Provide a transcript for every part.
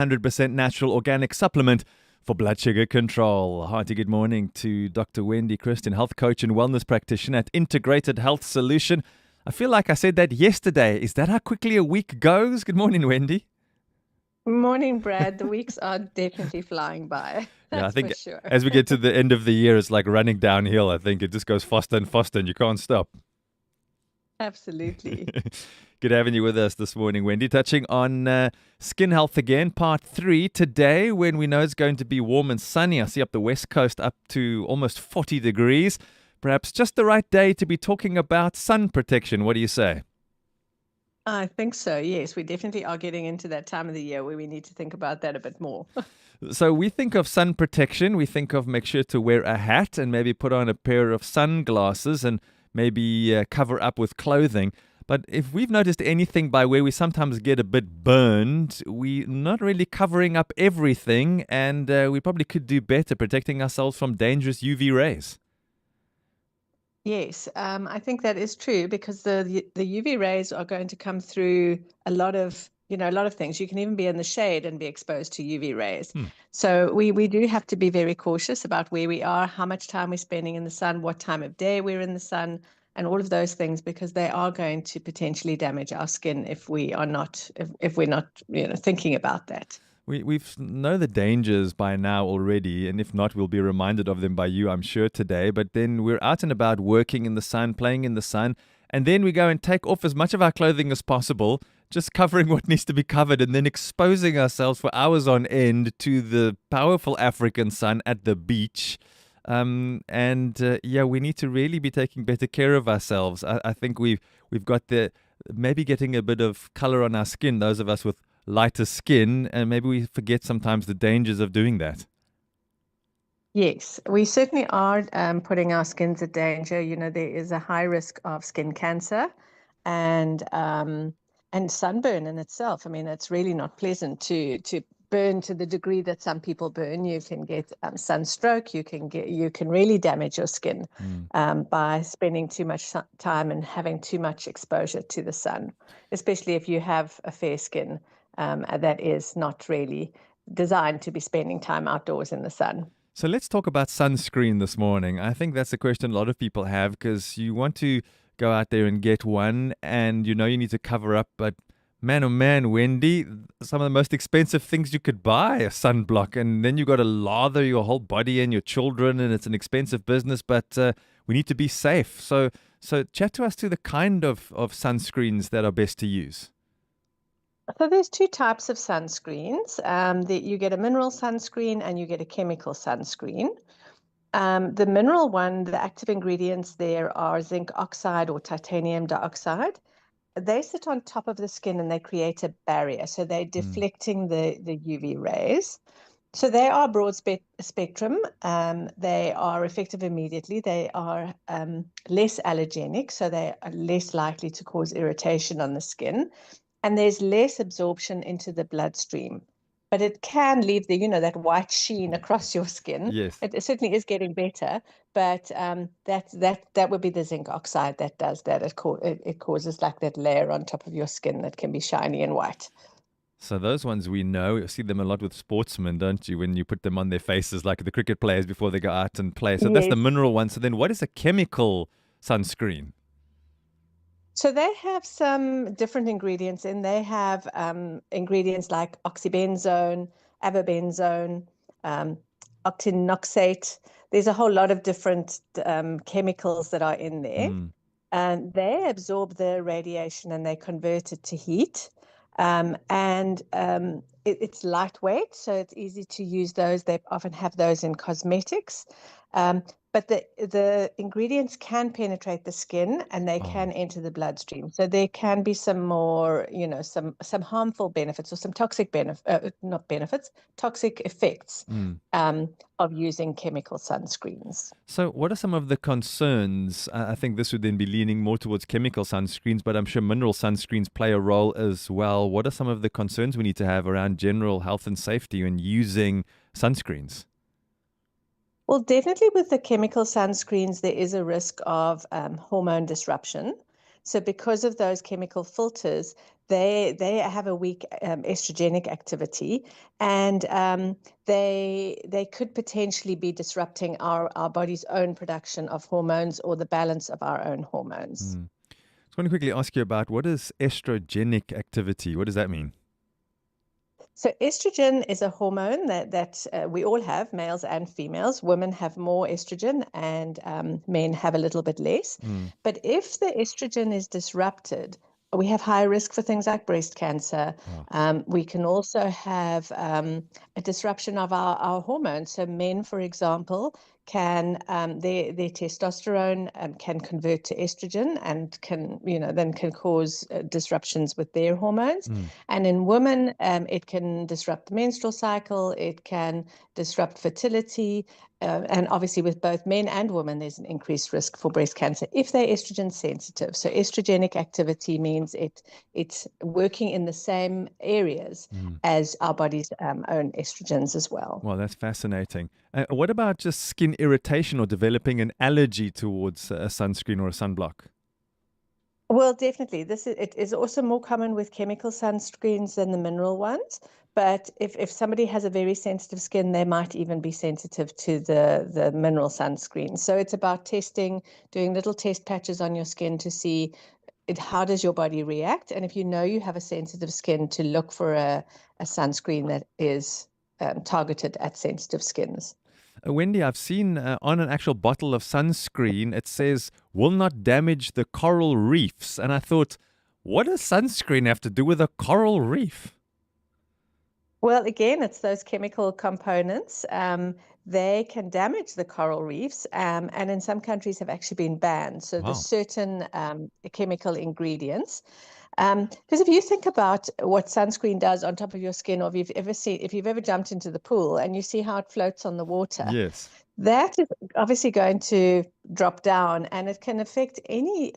100% natural organic supplement for blood sugar control. Hearty good morning to Dr. Wendy, Christian health coach and wellness practitioner at Integrated Health Solution. I feel like I said that yesterday. Is that how quickly a week goes? Good morning, Wendy. Morning, Brad. The weeks are definitely flying by. Yeah, I That's for think sure. as we get to the end of the year, it's like running downhill. I think it just goes faster and faster and you can't stop. Absolutely. Good having you with us this morning, Wendy. Touching on skin health again, part 3 today, when we know it's going to be warm and sunny. I see up the west coast up to almost 40 degrees. Perhaps just the right day to be talking about sun protection. What do you say? I think so. Yes, we definitely are getting into that time of the year where we need to think about that a bit more. So we think of sun protection. We think of make sure to wear a hat and maybe put on a pair of sunglasses and maybe cover up with clothing. But if we've noticed anything by where we sometimes get a bit burned, we're not really covering up everything, and we probably could do better protecting ourselves from dangerous UV rays. Yes, I think that is true because the UV rays are going to come through a lot of things. You can even be in the shade and be exposed to UV rays. So we do have to be very cautious about where we are, how much time we're spending in the sun, what time of day we're in the sun, and all of those things, because they are going to potentially damage our skin if we are not if we're not thinking about that. We've know the dangers by now already, and if not, we'll be reminded of them by you, I'm sure, today. But then we're out and about working in the sun, playing in the sun, and then we go and take off as much of our clothing as possible, just covering what needs to be covered, and then exposing ourselves for hours on end to the powerful African sun at the beach. Yeah, we need to really be taking better care of ourselves. I think we've got the maybe getting a bit of color on our skin, those of us with lighter skin, and maybe we forget sometimes the dangers of doing that. Yes, we certainly are putting our skins at danger. There is a high risk of skin cancer and sunburn in itself. I mean, it's really not pleasant to burn to the degree that some people burn. You can get sunstroke. You can really damage your skin by spending too much time and having too much exposure to the sun, especially if you have a fair skin that is not really designed to be spending time outdoors in the sun. So let's talk about sunscreen this morning. I think that's a question a lot of people have because you want to go out there and get one and you need to cover up. But man, oh man, Wendy, some of the most expensive things you could buy a sunblock. And then you got to lather your whole body and your children, and it's an expensive business, but we need to be safe. So chat to us to the kind of sunscreens that are best to use. So there's two types of sunscreens. That you get a mineral sunscreen and you get a chemical sunscreen. The mineral one, the active ingredients there are zinc oxide or titanium dioxide. They sit on top of the skin and they create a barrier. So they're deflecting the UV rays. So they are broad spectrum. They are effective immediately. They are less allergenic, so they are less likely to cause irritation on the skin. And there's less absorption into the bloodstream. But it can leave that white sheen across your skin. Yes. It certainly is getting better, but that would be the zinc oxide that does that. It causes like that layer on top of your skin that can be shiny and white. So those ones we know, you see them a lot with sportsmen, don't you? When you put them on their faces, like the cricket players before they go out and play. So that's the Yes. mineral one. So then what is a chemical sunscreen? So they have some different ingredients in. They have ingredients like oxybenzone, avobenzone, um, octinoxate. There's a whole lot of different chemicals that are in there. And they absorb the radiation and they convert it to heat. It's lightweight, so it's easy to use those. They often have those in cosmetics. But the ingredients can penetrate the skin and they can enter the bloodstream. So there can be some more, some harmful benefits or some toxic not benefits, toxic effects of using chemical sunscreens. So what are some of the concerns? I think this would then be leaning more towards chemical sunscreens, but I'm sure mineral sunscreens play a role as well. What are some of the concerns we need to have around general health and safety when using sunscreens? Well, definitely with the chemical sunscreens, there is a risk of hormone disruption. So because of those chemical filters, they have a weak estrogenic activity, and they could potentially be disrupting our body's own production of hormones or the balance of our own hormones. Mm. I want to quickly ask you about what is estrogenic activity? What does that mean? So estrogen is a hormone that we all have, males and females. Women have more estrogen, and men have a little bit less. Mm. But if the estrogen is disrupted, we have high risk for things like breast cancer. Wow. We can also have a disruption of our hormones. So men, for example, can their testosterone can convert to estrogen and then can cause disruptions with their hormones. Mm. And in women, it can disrupt the menstrual cycle, it can disrupt fertility, and obviously with both men and women, there's an increased risk for breast cancer if they're estrogen sensitive. So estrogenic activity means it's working in the same areas Mm. as our body's own estrogens as well. Well, that's fascinating. What about just skin irritation or developing an allergy towards a sunscreen or a sunblock? Well, definitely. It is also more common with chemical sunscreens than the mineral ones. But if somebody has a very sensitive skin, they might even be sensitive to the mineral sunscreen. So it's about testing, doing little test patches on your skin to see how does your body react. And if you know you have a sensitive skin, to look for a sunscreen that is targeted at sensitive skins. Wendy, I've seen on an actual bottle of sunscreen, it says, will not damage the coral reefs. And I thought, what does sunscreen have to do with a coral reef? Well, again, it's those chemical components. They can damage the coral reefs, and in some countries have actually been banned. So there's Wow. certain chemical ingredients. Because if you think about what sunscreen does on top of your skin, or if you've ever jumped into the pool and you see how it floats on the water, Yes. that is obviously going to drop down, and it can affect any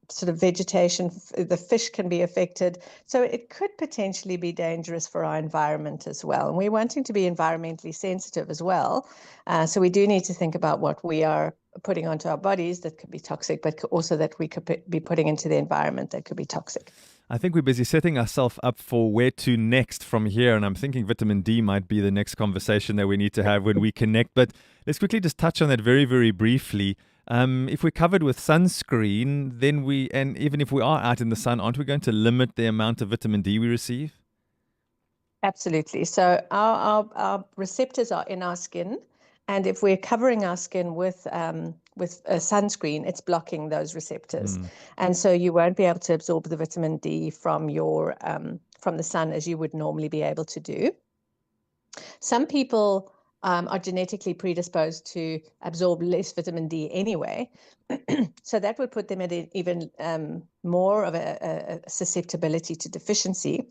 sort of vegetation. The fish can be affected, so it could potentially be dangerous for our environment as well. And we're wanting to be environmentally sensitive as well, so we do need to think about what we are putting onto our bodies that could be toxic, but also that we could be putting into the environment that could be toxic. I think we're busy setting ourselves up for where to next from here. And I'm thinking vitamin D might be the next conversation that we need to have when we connect. But let's quickly just touch on that very, very briefly. If we're covered with sunscreen, and even if we are out in the sun, aren't we going to limit the amount of vitamin D we receive? Absolutely. So our receptors are in our skin, and if we're covering our skin with a sunscreen, it's blocking those receptors, Mm. and so you won't be able to absorb the vitamin D from the sun as you would normally be able to do. Some people are genetically predisposed to absorb less vitamin D anyway, so that would put them at even more of a susceptibility to deficiency.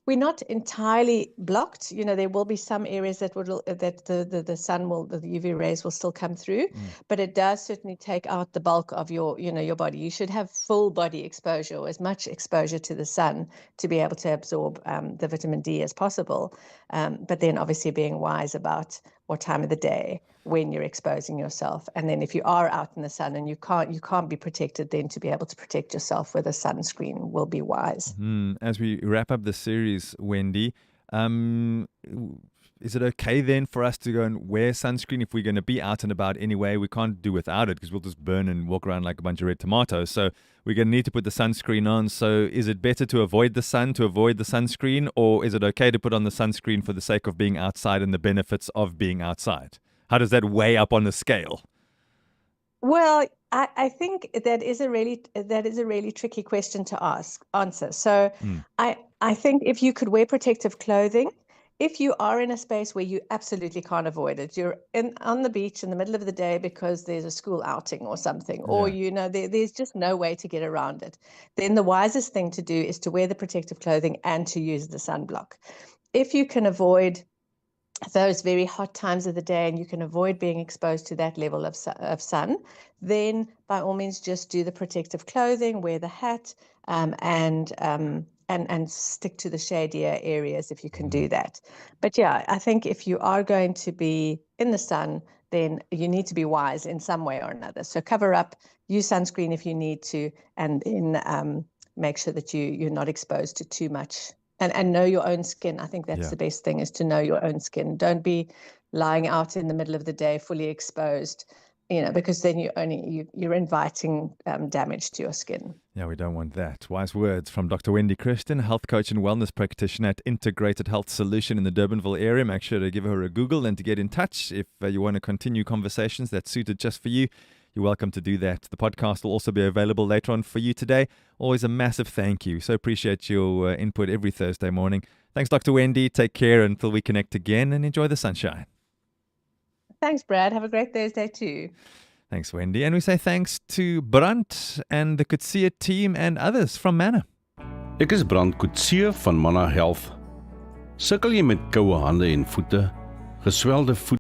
We're not entirely blocked. There will be some areas that the sun will, the UV rays will still come through, but it does certainly take out the bulk of your body. You should have full body exposure, or as much exposure to the sun to be able to absorb the vitamin D as possible. But then obviously being wise about what time of the day when you're exposing yourself, and then if you are out in the sun and you can't be protected, then to be able to protect yourself with a sunscreen will be wise. As we wrap up the series, Wendy, is it okay then for us to go and wear sunscreen if we're going to be out and about anyway? We can't do without it because we'll just burn and walk around like a bunch of red tomatoes. So we're going to need to put the sunscreen on. So is it better to avoid the sun, to avoid the sunscreen, or is it okay to put on the sunscreen for the sake of being outside and the benefits of being outside? How does that weigh up on the scale? Well, I think that is a really tricky question to answer. So Mm. I think if you could wear protective clothing, if you are in a space where you absolutely can't avoid it, you're on the beach in the middle of the day because there's a school outing or something, or Yeah. there's just no way to get around it, then the wisest thing to do is to wear the protective clothing and to use the sunblock. If you can avoid those very hot times of the day and you can avoid being exposed to that level of sun, then by all means just do the protective clothing, wear the hat, and stick to the shadier areas if you can do that. But yeah, I think if you are going to be in the sun, then you need to be wise in some way or another. So cover up, use sunscreen if you need to, and then make sure that you're not exposed to too much. And know your own skin. I think that's the best thing, is to know your own skin. Don't be lying out in the middle of the day fully exposed, because then you're inviting damage to your skin. Yeah, we don't want that. Wise words from Dr. Wendy Christian, health coach and wellness practitioner at Integrated Health Solution in the Durbanville area. Make sure to give her a Google and to get in touch if you want to continue conversations that's suited just for you. You're welcome to do that. The podcast will also be available later on for you today. Always a massive thank you. So appreciate your input every Thursday morning. Thanks, Dr. Wendy. Take care until we connect again, and enjoy the sunshine. Thanks, Brad. Have a great Thursday too. Thanks, Wendy. And we say thanks to Brand and the Coetzee team and others from Manna. Ek is Brand Coetzee van Manna Health. Sukkel jy met koue hande en voete, geswelde voete